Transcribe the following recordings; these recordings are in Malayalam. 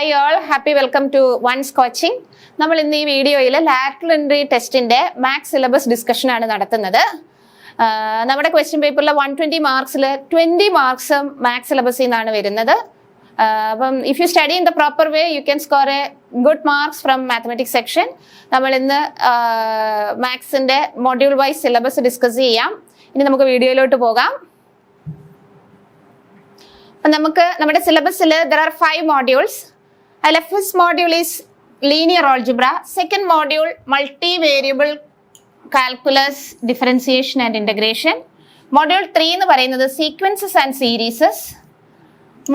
Hi all, happy welcome to One's Coaching. നമ്മൾ ഇന്ന് ഈ വീഡിയോയിൽ ലാറ്ററൽ എൻട്രി ടെസ്റ്റിന്റെ മാത്സ് സിലബസ് ഡിസ്കഷൻ ആണ് നടത്തുന്നത്. നമ്മുടെ ക്വസ്റ്റ്യൻ പേപ്പറിലെ 120 മാർക്സിൽ 20 മാർക്സും മാത്സ് സിലബസിൽ നിന്നാണ് വരുന്നത്. അപ്പം if you study in the proper way you can score A good marks from mathematics section. നമ്മൾ ഇന്ന് മാത്സിന്റെ മൊഡ്യൂൾ വൈസ് സിലബസ് ഡിസ്കസ് ചെയ്യാം. ഇനി നമുക്ക് വീഡിയോയിലോട്ട് പോകാം. നമുക്ക് നമ്മുടെ സിലബസിൽ there are 5 modules. അതിലെ first module is linear algebra, second module multivariable calculus, differentiation and integration. Module 3 എന്ന് പറയുന്നത് sequences and series.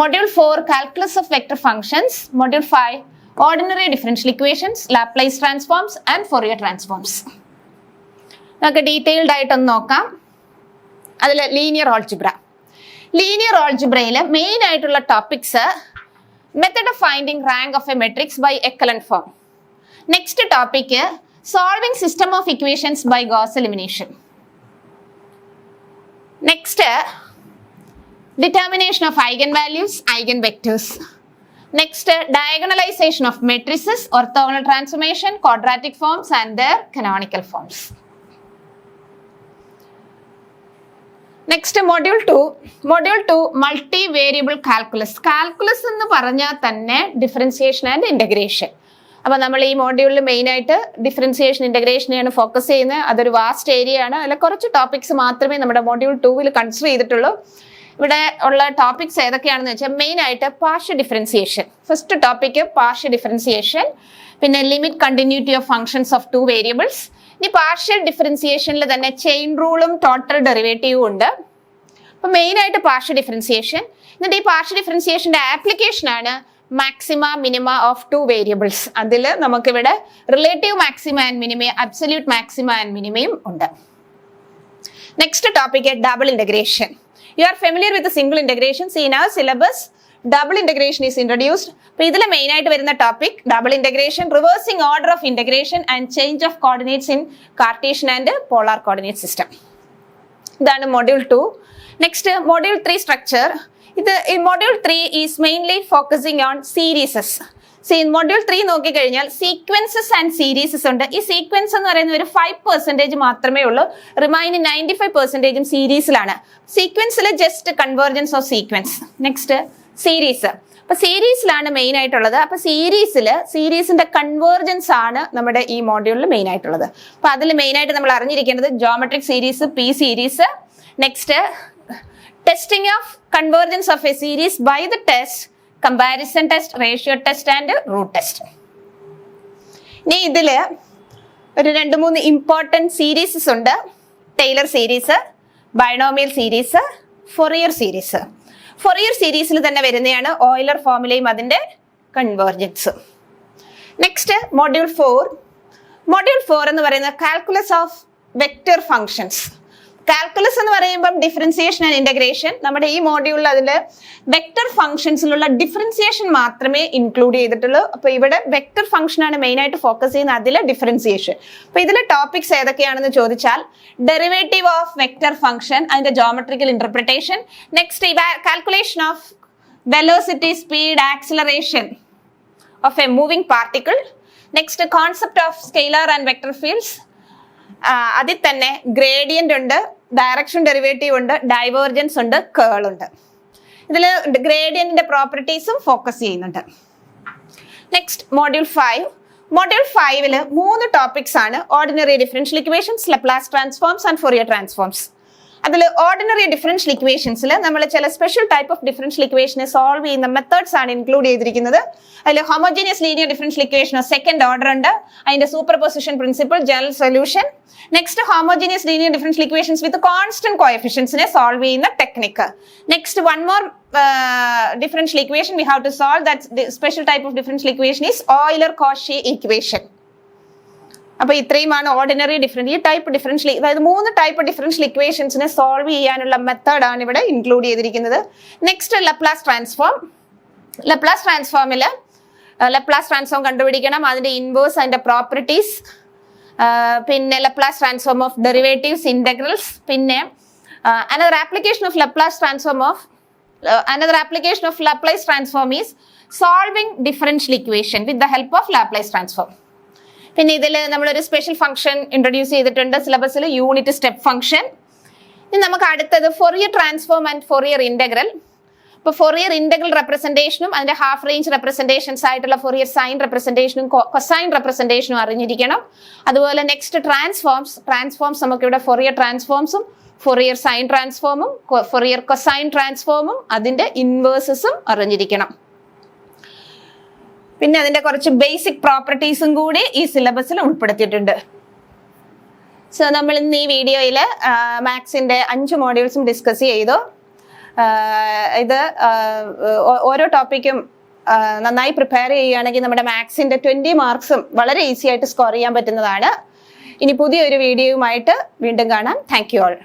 Module 4 calculus of vector functions. Module 5 ordinary differential equations, Laplace transforms and Fourier transforms. നമുക്ക് ഡീറ്റെയിൽഡ് ആയിട്ടൊന്ന് നോക്കാം. അതിൽ ലീനിയർ ഓൾജിബ്ര. ലീനിയർ ഓൾജിബ്രയിൽ മെയിൻ ആയിട്ടുള്ള topics method of finding rank of a matrix by echelon form. Next topic solving system of equations by Gauss elimination. Next determination of eigen values, eigen vectors. Next diagonalisation of matrices, orthogonal transformation, quadratic forms and their canonical forms. Next module 2 multi-variable calculus. Calculus എന്ന് പറഞ്ഞാൽ തന്നെ ഡിഫറൻസിയേഷൻ ആൻഡ് ഇൻ്റഗ്രേഷൻ. അപ്പോൾ നമ്മൾ ഈ മോഡ്യൂളിൽ മെയിനായിട്ട് ഡിഫറൻസിയേഷൻ ഇൻ്റഗ്രേഷനെയാണ് ഫോക്കസ് ചെയ്യുന്നത്. അതൊരു വാസ്റ്റ് ഏരിയ ആണ്. അതിൽ കുറച്ച് ടോപ്പിക്സ് മാത്രമേ നമ്മുടെ മോഡ്യൂൾ 2 കൺസിഡർ ചെയ്തിട്ടുള്ളൂ. ഇവിടെ ഉള്ള ടോപ്പിക്സ് ഏതൊക്കെയാണെന്ന് വെച്ചാൽ മെയിനായിട്ട് partial differentiation. First topic partial differentiation, പിന്നെ limit continuity of functions of 2 variables. ഇനി പാർഷ്യൽ ഡിഫറൻസിയേഷനിൽ തന്നെ ചെയിൻ റൂളും ടോട്ടൽ ഡെറിവേറ്റീവും ഉണ്ട്. അപ്പൊ മെയിൻ ആയിട്ട് പാർഷ്യൽ ഡിഫറൻസിയേഷൻ. എന്നിട്ട് ഈ പാർഷ്യൽ ഡിഫറൻസിയേഷന്റെ ആപ്ലിക്കേഷൻ ആണ് മാക്സിമ മിനിമ ഓഫ് 2 വേരിയബിൾസ്. അതിൽ നമുക്കിവിടെ റിലേറ്റീവ് മാക്സിമ ആൻഡ് മിനിമയും അബ്സല്യൂട്ട് മാക്സിമ ആൻഡ് മിനിമയും ഉണ്ട്. Next topic double integration. You are familiar with single integration. In our syllabus double integration is introduced. അപ്പൊ ഇതിൽ മെയിൻ ആയിട്ട് വരുന്ന topic double integration, reversing order of integration and change of coordinates in cartesian and polar coordinate system. ഇതാണ് മോഡ്യൂൾ 2. Next module 3 structure. ഈ module 3 is mainly focusing on സീരീസസ്. Module 3 നോക്കിക്കഴിഞ്ഞാൽ സീക്വൻസസ് ആൻഡ് സീരീസസ് ഉണ്ട്. ഈ സീക്വൻസ് എന്ന് പറയുന്ന ഒരു 5% മാത്രമേ ഉള്ളൂ. റിമൈനിങ് 95% സീരീസിലാണ്. സീക്വൻസിൽ just convergence of sequence. Next series. അപ്പൊ സീരീസിലാണ് മെയിൻ ആയിട്ടുള്ളത്. അപ്പൊ സീരീസിന്റെ കൺവേർജൻസ് ആണ് നമ്മുടെ ഈ മോഡ്യൂളിൽ മെയിൻ ആയിട്ടുള്ളത്. അപ്പൊ അതിൽ മെയിൻ ആയിട്ട് നമ്മൾ അറിഞ്ഞിരിക്കേണ്ടത് geometric series, p series. Next testing of convergence of a series by the test, comparison test, ratio test and root test. ഇനി ഇതില് ഒരു 2-3 ഇമ്പോർട്ടൻറ്റ് സീരീസസ് ഉണ്ട്. Taylor series, binomial series, Fourier series. Fourier സീരീസിൽ തന്നെ വരുന്നതാണ് ഓയിലർ ഫോർമുലയും അതിന്റെ കൺവേർജൻസും. നെക്സ്റ്റ് മോഡ്യൂൾ 4 എന്ന് പറയുന്നത് calculus of vector functions. Calculus എന്ന് പറയുമ്പം ഡിഫറൻസിയേഷൻ ആൻഡ് ഇന്റഗ്രേഷൻ. നമ്മുടെ ഈ മോഡ്യൂളിൽ അതിൽ വെക്ടർ ഫംഗ്ഷൻസിലുള്ള ഡിഫറൻസിയേഷൻ മാത്രമേ ഇൻക്ലൂഡ് ചെയ്തിട്ടുള്ളൂ. അപ്പൊ ഇവിടെ വെക്ടർ ഫംഗ്ഷൻ ആണ് മെയിൻ ആയിട്ട് ഫോക്കസ് ചെയ്യുന്നത്, അതിൽ ഡിഫറൻസിയേഷൻ. അപ്പൊ ഇതിലെ ടോപ്പിക്സ് ഏതൊക്കെയാണെന്ന് ചോദിച്ചാൽ ഡെറിവേറ്റീവ് ഓഫ് വെക്ടർ ഫംഗ്ഷൻ, അതിന്റെ geometrical interpretation. Next calculation of velocity, speed, acceleration of A moving particle. Next concept of scalar and vector fields. അതിൽ തന്നെ ഗ്രേഡിയന്റ് ഉണ്ട്, ഡയറക്ഷൻ ഡെറിവേറ്റീവ് ഉണ്ട്, ഡൈവേർജൻസ് ഉണ്ട്, കേൾ ഉണ്ട്. ഇതിൽ ഗ്രേഡിയന്റിന്റെ പ്രോപ്പർട്ടീസും ഫോക്കസ് ചെയ്യുന്നുണ്ട്. Next module 5. മോഡ്യൂൾ 5 3 ടോപ്പിക്സ് ആണ്. Ordinary differential equations, Laplace transforms and Fourier transforms. അതിൽ ഓർഡിനറി ഡിഫറൻഷ്യൽ ഇക്വേഷൻസിൽ നമ്മൾ ചില സ്പെഷ്യൽ ടൈപ്പ് ഓഫ് ഡിഫറൻഷ്യൽ ഇക്വേഷനെ സോൾവ് ചെയ്യുന്ന മെത്തേഡ്സ് ആണ് ഇൻക്ലൂഡ് ചെയ്തിരിക്കുന്നത്. അതിൽ homogeneous linear differential equation second order ഉണ്ട്, അതിന്റെ superposition principle, general solution. Next homogeneous linear differential equations with constant കോഎഫിഷ്യൻസിനെ സോൾവ് ചെയ്യുന്ന technique. Next one more differential equation we have to solve. That special type of differential equation is Euler Cauchy equation. അപ്പൊ ഇത്രയുമാണ് ഓർഡിനറി ഈ ടൈപ്പ് ഡിഫറൻഷ്യൽ, അതായത് 3 ടൈപ്പ് ഡിഫറൻഷ്യൽ ഇക്വേഷൻസിനെ സോൾവ് ചെയ്യാനുള്ള മെത്തേഡാണ് ഇവിടെ ഇൻക്ലൂഡ് ചെയ്തിരിക്കുന്നത്. Next Laplace transform. ലപ്ലാസ് ട്രാൻസ്ഫോമിൽ ലപ്ലാസ് ട്രാൻസ്ഫോം കണ്ടുപിടിക്കണം, അതിന്റെ ഇൻവേഴ്സ്, അതിന്റെ പ്രോപ്പർട്ടീസ്, പിന്നെ Laplace transform of derivatives, integrals, പിന്നെ another application of Laplace transform of another application of Laplace transform is solving differential equation with the help of Laplace transform. പിന്നെ ഇതിൽ നമ്മളൊരു സ്പെഷ്യൽ ഫംഗ്ഷൻ ഇൻട്രൊഡ്യൂസ് ചെയ്തിട്ടുണ്ട് സിലബസിൽ, യൂണിറ്റ് സ്റ്റെപ്പ് ഫംഗ്ഷൻ. ഇനി നമുക്ക് അടുത്തത് Fourier transform and Fourier integral. ഇപ്പോൾ ഫൊറിയർ ഇന്റഗ്രൽ റെപ്രസെന്റേഷനും അതിന്റെ ഹാഫ് റേഞ്ച് റെപ്രസെന്റേഷൻസ് ആയിട്ടുള്ള ഫൊറിയർ സൈൻ റെപ്രസെന്റേഷനും കൊസൈൻ റെപ്രസെന്റേഷനും അറിഞ്ഞിരിക്കണം. അതുപോലെ നെക്സ്റ്റ് ട്രാൻസ്ഫോംസ് നമുക്കിവിടെ ഫൊറിയർ ട്രാൻസ്ഫോംസും ഫൊറിയർ സൈൻ ട്രാൻസ്ഫോമും ഫൊറിയർ കൊസൈൻ ട്രാൻസ്ഫോമും അതിന്റെ ഇൻവേഴ്സസും അറിഞ്ഞിരിക്കണം. പിന്നെ അതിന്റെ കുറച്ച് ബേസിക് പ്രോപ്പർട്ടീസും കൂടി ഈ സിലബസിൽ ഉൾപ്പെടുത്തിയിട്ടുണ്ട്. സോ നമ്മൾ ഇന്ന് ഈ വീഡിയോയിൽ മാത്സിന്റെ 5 മോഡ്യൂൾസും ഡിസ്കസ് ചെയ്തു. ഇത് ഓരോ ടോപ്പിക്കും നന്നായി പ്രിപ്പയർ ചെയ്യുകയാണെങ്കിൽ നമ്മുടെ മാത്സിന്റെ 20 മാർക്സും വളരെ ഈസി ആയിട്ട് സ്കോർ ചെയ്യാൻ പറ്റുന്നതാണ്. ഇനി പുതിയൊരു വീഡിയോയുമായിട്ട് വീണ്ടും കാണാം. Thank you all.